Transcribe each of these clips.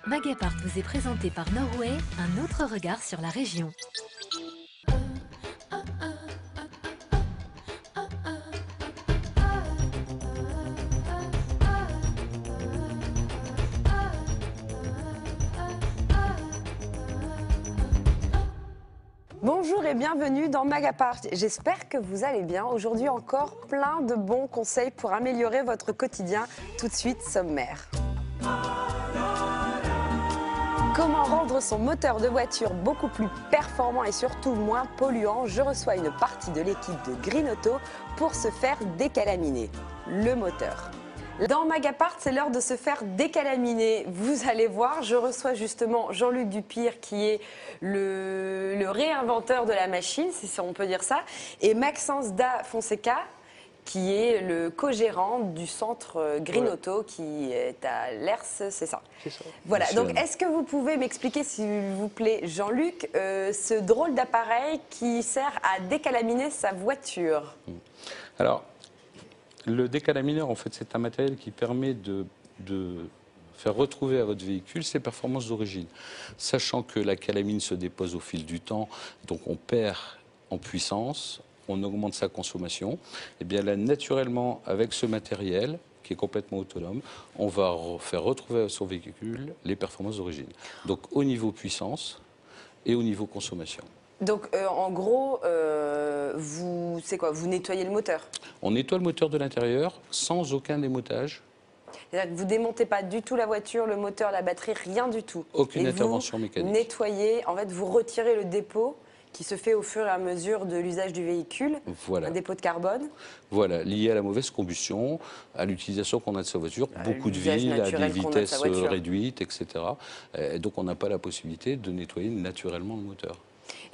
Magapart vous est présenté par Norway, un autre regard sur la région. Bonjour et bienvenue dans Magapart. J'espère que vous allez bien. Aujourd'hui encore, plein de bons conseils pour améliorer votre quotidien. Tout de suite, sommaire. Comment rendre son moteur de voiture beaucoup plus performant et surtout moins polluant? Je reçois une partie de l'équipe de Green Auto pour se faire décalaminer le moteur. Dans Magapart, c'est l'heure de se faire décalaminer. Vous allez voir, je reçois justement Jean-Luc Dupire qui est le réinventeur de la machine, si on peut dire ça, et Maxence da Fonseca qui est le co-gérant du centre Green Auto qui est à Lers, c'est ça? C'est ça. Voilà, Monsieur donc est-ce que vous pouvez m'expliquer, s'il vous plaît, Jean-Luc, ce drôle d'appareil qui sert à décalaminer sa voiture? Alors, le décalamineur, en fait, c'est un matériel qui permet de faire retrouver à votre véhicule ses performances d'origine. Sachant que la calamine se dépose au fil du temps, donc on perd en puissance, on augmente sa consommation. Et bien là, naturellement, avec ce matériel, qui est complètement autonome, on va faire retrouver à son véhicule les performances d'origine. Donc au niveau puissance et au niveau consommation. Donc en gros, c'est quoi? Vous nettoyez le moteur? On nettoie le moteur de l'intérieur sans aucun démontage. C'est-à-dire que vous démontez pas du tout la voiture, le moteur, la batterie, rien du tout. Aucune et intervention vous mécanique. Nettoyez, en fait, vous retirez le dépôt qui se fait au fur et à mesure de l'usage du véhicule, Voilà. un dépôt de carbone. Voilà, lié à la mauvaise combustion, à l'utilisation qu'on a de sa voiture, beaucoup de l'usage villes, à des naturel qu'on a de sa vitesses voiture. réduites, etc. Et donc on n'a pas la possibilité de nettoyer naturellement le moteur.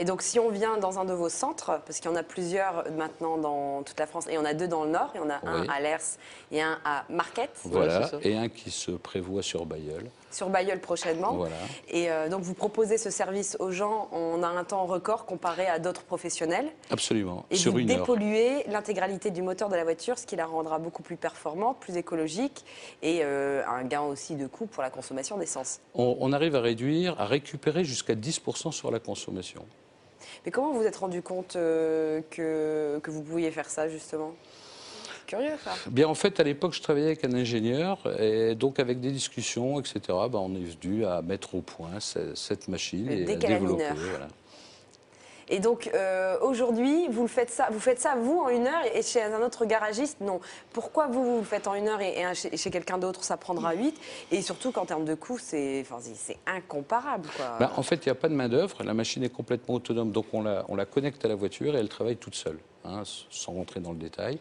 Et donc, si on vient dans un de vos centres, parce qu'il y en a plusieurs maintenant dans toute la France, et il y en a deux dans le Nord, il y en a un Oui. à Lers et un à Marquette, Voilà, c'est ça. et un qui se prévoit sur Bailleul. sur Bailleul prochainement. Voilà. Et donc, vous proposez ce service aux gens en un temps record comparé à d'autres professionnels. Absolument, Et sur vous une heure. dépolluez l'intégralité du moteur de la voiture, ce qui la rendra beaucoup plus performante, plus écologique et un gain aussi de coût pour la consommation d'essence. On arrive à réduire, à récupérer jusqu'à 10% sur la consommation. Mais comment vous vous êtes rendu compte que vous pouviez faire ça, justement? Curieux, ça. Bien, en fait, à l'époque, je travaillais avec un ingénieur, et donc avec des discussions, etc., on est venu à mettre au point cette machine Le et à décalamineur. développer. Voilà. Et donc, aujourd'hui, vous faites ça, vous, en une heure, et chez un autre garagiste, non. Pourquoi vous le faites en une heure et chez quelqu'un d'autre, ça prendra 8? Et surtout qu'en termes de coût, c'est incomparable, quoi. Ben, en fait, il n'y a pas de main-d'œuvre, la machine est complètement autonome, donc on la connecte à la voiture et elle travaille toute seule, hein, sans rentrer dans le détail.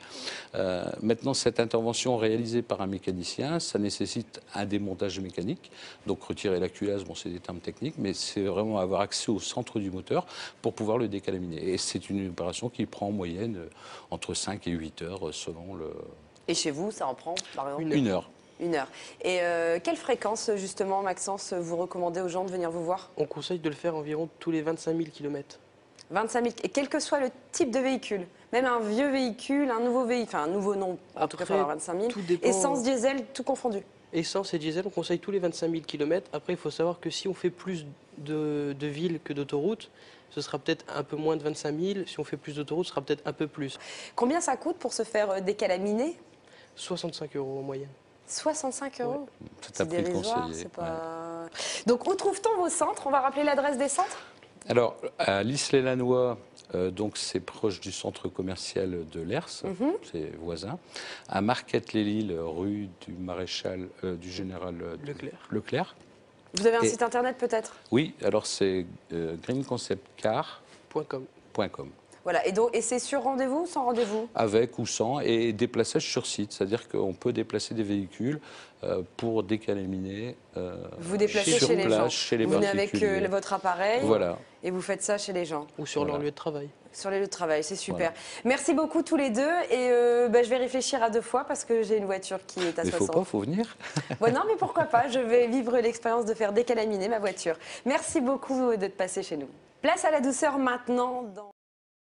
Maintenant, cette intervention réalisée par un mécanicien, ça nécessite un démontage mécanique, donc retirer la culasse, bon, c'est des termes techniques, mais c'est vraiment avoir accès au centre du moteur pour pouvoir le décalaminer. Et c'est une opération qui prend en moyenne entre 5 et 8 heures selon le... Et chez vous, ça en prend, par exemple? Une heure. Une heure. Et quelle fréquence, justement, Maxence, vous recommandez aux gens de venir vous voir? On conseille de le faire environ tous les 25 000 km. 25 000, et quel que soit le type de véhicule, même un vieux véhicule, un nouveau véhicule, enfin un nouveau non, en tout cas, il faut avoir 25 000, tout dépend. essence, diesel, tout confondu. Essence et diesel, on conseille tous les 25 000 km. Après, il faut savoir que si on fait plus de villes que d'autoroutes, ce sera peut-être un peu moins de 25 000. Si on fait plus d'autoroutes, ce sera peut-être un peu plus. Combien ça coûte pour se faire décalaminer? 65 € en moyenne. 65 euros. C'est un prix dérisoire, conseillé. c'est pas... Donc, où trouve-t-on vos centres? On va rappeler l'adresse des centres? Alors, à Lys-les-Lannoy, donc c'est proche du centre commercial de Lers, c'est voisin. À Marquette-les-Lilles, rue du maréchal, du général Leclerc. Vous avez un Et- site internet peut-être? Oui, alors c'est greenconceptcar.com. .com. Voilà, et c'est sur rendez-vous, sans rendez-vous? Avec ou sans, et déplaçage sur site, c'est-à-dire qu'on peut déplacer des véhicules pour décalaminer Vous déplacez sur chez les place, gens. chez les Vous venez avec particuliers. votre appareil Voilà. et vous faites ça chez les gens. Ou sur leur Voilà. lieu de travail. Sur les lieux de travail, c'est super. Voilà. Merci beaucoup tous les deux. Et je vais réfléchir à deux fois parce que j'ai une voiture qui est à Mais 60. faut venir. Ouais, non, mais pourquoi pas? Je vais vivre l'expérience de faire décalaminer ma voiture. Merci beaucoup d'être passé chez nous. Place à la douceur maintenant dans...